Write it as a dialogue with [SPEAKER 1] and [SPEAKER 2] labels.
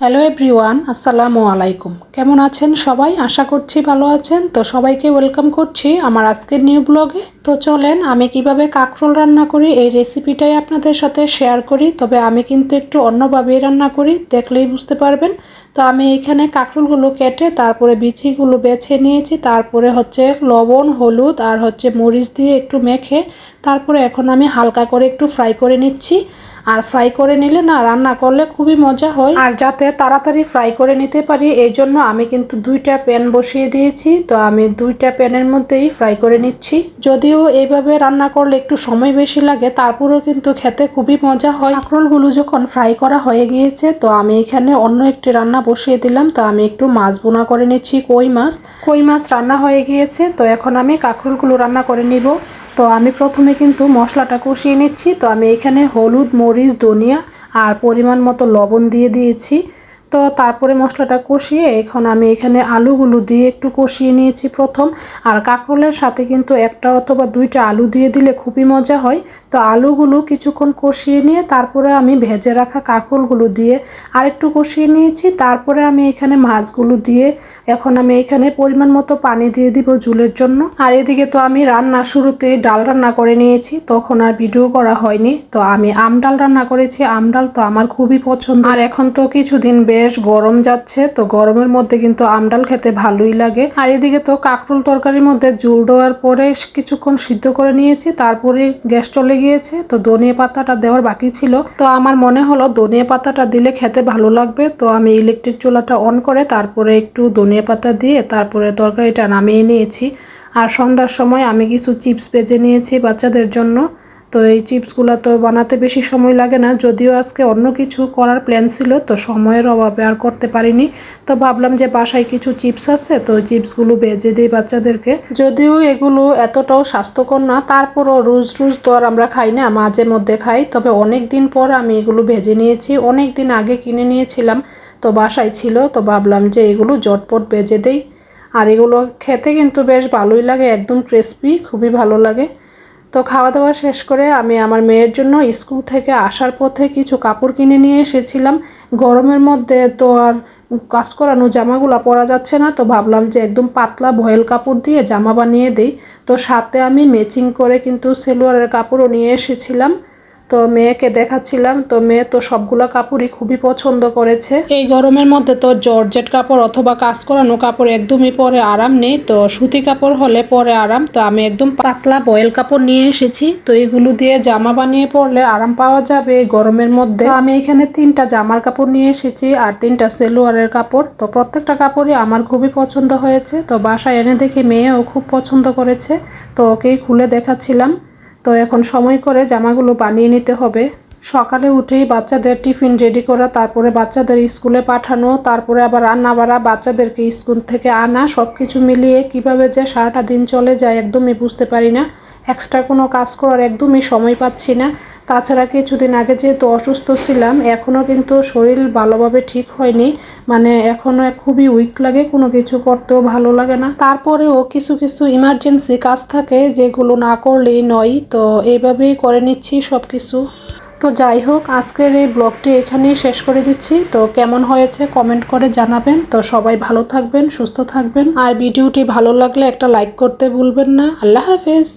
[SPEAKER 1] Hello everyone, আসসালামু আলাইকুম। কেমন আছেন সবাই? আশা করছি ভালো আছেন। তো সবাইকে ওয়েলকাম করছি আমার আজকের নিউ ব্লগে। তো চলেন আমি কিভাবে কাঁকরোল রান্না করি এই রেসিপিটাই আপনাদের সাথে শেয়ার করি। তবে আমি কিন্তু একটু অন্যভাবেই রান্না করি, দেখলেই বুঝতে পারবেন। তো আমি এখানে কাঁকরোলগুলো কেটে তারপরে বিচিগুলো বেছে নিয়েছি, তারপরে হচ্ছে লবণ, হলুদ আর হচ্ছে মরিচ দিয়ে একটু মেখে তারপরে এখন আমি হালকা করে একটু ফ্রাই করে নিচ্ছি। আর ফ্রাই করে নিলে না রান্না করলে খুবই মজা হয়। আর যাতে তাড়াতাড়ি ফ্রাই করে নিতে পারি এই জন্য আমি কিন্তু দুইটা প্যান বসিয়ে দিয়েছি। তো আমি দুইটা প্যানের মধ্যেই ফ্রাই করে নিচ্ছি। যদিও এইভাবে রান্না করলে একটু সময় বেশি লাগে, তারপরেও কিন্তু খেতে খুবই মজা হয়। কাঁকরোলগুলো যখন ফ্রাই করা হয়ে গিয়েছে তো আমি এখানে অন্য একটি রান্না বসিয়ে দিলাম। তো আমি একটু মাছ বোনা করে নিচ্ছি, কই মাছ রান্না হয়ে গিয়েছে। তো এখন আমি কাঁকরোলগুলো রান্না করে নিব। তো আমি প্রথমে কিন্তু মশলাটা কষিয়ে নিচ্ছি। তো আমি এখানে হলুদ, মরিচ, ধনিয়া আর পরিমাণ মতো লবণ দিয়ে দিয়েছি। তো তারপরে মশলাটা কষিয়ে এখন আমি এখানে আলুগুলো দিয়ে একটু কষিয়ে নিয়েছি প্রথম। আর কাঁকরোলের সাথে কিন্তু একটা অথবা দুইটা আলু দিয়ে দিলে খুবই মজা হয়। তো আলুগুলো কিছুক্ষণ কষিয়ে নিয়ে তারপরে আমি ভেজে রাখা কাঁকরোলগুলো দিয়ে আরেকটু কষিয়ে নিয়েছি। তারপরে আমি এখানে মাছগুলো দিয়ে এখন আমি এখানে পরিমাণ মতো পানি দিয়ে দিব ঝোলের জন্য। আর এদিকে তো আমি রান্না শুরুতে ডাল রান্না করে নিয়েছি, তখন আর ভিডিও করা হয়নি। তো আমি আম ডাল রান্না করেছি। আম ডাল তো আমার খুবই পছন্দ। আর এখন তো কিছুদিন বেশ গরম যাচ্ছে, তো গরমের মধ্যে কিন্তু আম ডাল খেতে ভালোই লাগে। আর এদিকে তো কাঁকরোল তরকারির মধ্যে ঝোল দেওয়ার পরে কিছুক্ষণ সিদ্ধ করে নিয়েছি, তারপরে গ্যাস চলে গিয়েছে। তো ধনিয়া পাতাটা দেওয়ার বাকি ছিল, তো আমার মনে হলো ধনিয়া পাতাটা দিলে খেতে ভালো লাগবে। তো আমি ইলেকট্রিক চুলাটা অন করে তারপরে একটু ধনিয়া পাতা দিয়ে তারপরে তরকারিটা নামিয়ে নিয়েছি। আর সন্ধ্যার সময় আমি কিছু চিপস ভেজে নিয়েছি বাচ্চাদের জন্য। তো এই চিপসগুলো তো বানাতে বেশি সময় লাগে না, যদিও আজকে অন্য কিছু করার প্ল্যান ছিল, তো সময়ের অভাবে আর করতে পারিনি। তো ভাবলাম যে বাসায় কিছু চিপস আছে, তো চিপসগুলো ভেজে দিই বাচ্চাদেরকে। যদিও এগুলো এতটাও স্বাস্থ্যকর না, তারপরও রোজ রোজ তো আর আমরা খাই না, মাঝে মধ্যে খাই। তবে অনেক দিন পর আমি এগুলো ভেজে নিয়েছি, অনেক দিন আগে কিনে নিয়েছিলাম, তো বাসায় ছিল। তো ভাবলাম যে এগুলো ঝটপট ভেজে দেই। আর এগুলো খেতে কিন্তু বেশ ভালোই লাগে, একদম ক্রিসপি, খুবই ভালো লাগে। তো খাওয়া দাওয়া শেষ করে আমি আমার মেয়ের জন্য স্কুল থেকে আসার পথে কিছু কাপড় কিনে নিয়ে এসেছিলাম। গরমের মধ্যে তো আর কাজ করানো জামাগুলো পরা যাচ্ছে না, তো ভাবলাম যে একদম পাতলা ভয়েল কাপড় দিয়ে জামা বানিয়ে দিই। তো সাথে আমি ম্যাচিং করে কিন্তু সেলোয়ারের কাপড়ও নিয়ে এসেছিলাম। তো মেয়েকে দেখাচ্ছিলাম, তো মেয়ে তো সবগুলো কাপড়ই খুবই পছন্দ করেছে। এই গরমের মধ্যে তো জর্জেট কাপড় অথবা কাজ করানো কাপড় একদমই পরে আরাম নেই, তো সুতি কাপড় হলে পরে আরাম। তো আমি একদম পাতলা বয়েল কাপড় নিয়ে এসেছি, তো এগুলো দিয়ে জামা বানিয়ে পরলে আরাম পাওয়া যাবে এই গরমের মধ্যে। তো আমি এখানে 3টা জামার কাপড় নিয়ে এসেছি আর 3টা সেলোয়ারের কাপড়। তো প্রত্যেকটা কাপড়ই আমার খুবই পছন্দ হয়েছে। তো বাসায় এনে দেখে মেয়েও খুব পছন্দ করেছে, তো ওকেই খুলে দেখাচ্ছিলাম। তো এখন সময় করে জামাগুলো বানিয়ে নিতে হবে। সকালে উঠেই বাচ্চাদের টিফিন রেডি করা, তারপরে বাচ্চাদের স্কুলে পাঠানো, তারপরে আবার রান্না বাড়া, বাচ্চাদেরকে স্কুল থেকে আনা, সব কিছু মিলিয়ে কিভাবে যে সারাটা দিন চলে যায় একদমই বুঝতে পারি না। এক্সট্রা কোনো কাজ করার একদমই সময় পাচ্ছি না। তাছাড়া কিছুদিন আগে যেহেতু অসুস্থ ছিলাম, এখনও কিন্তু শরীর ভালোভাবে ঠিক হয়নি, মানে এখনও খুবই উইক লাগে, কোনো কিছু করতেও ভালো লাগে না। তারপরেও কিছু কিছু ইমার্জেন্সি কাজ থাকে যেগুলো না করলেই নয়, তো এইভাবেই করে নিচ্ছি সব কিছু। তো যাই হোক, আজকের এই ব্লগটি এখানেই শেষ করে দিচ্ছি। তো কেমন হয়েছে কমেন্ট করে জানাবেন। তো সবাই ভালো থাকবেন, সুস্থ থাকবেন। আর ভিডিওটি ভালো লাগলে একটা লাইক করতে ভুলবেন না। আল্লাহ হাফেজ।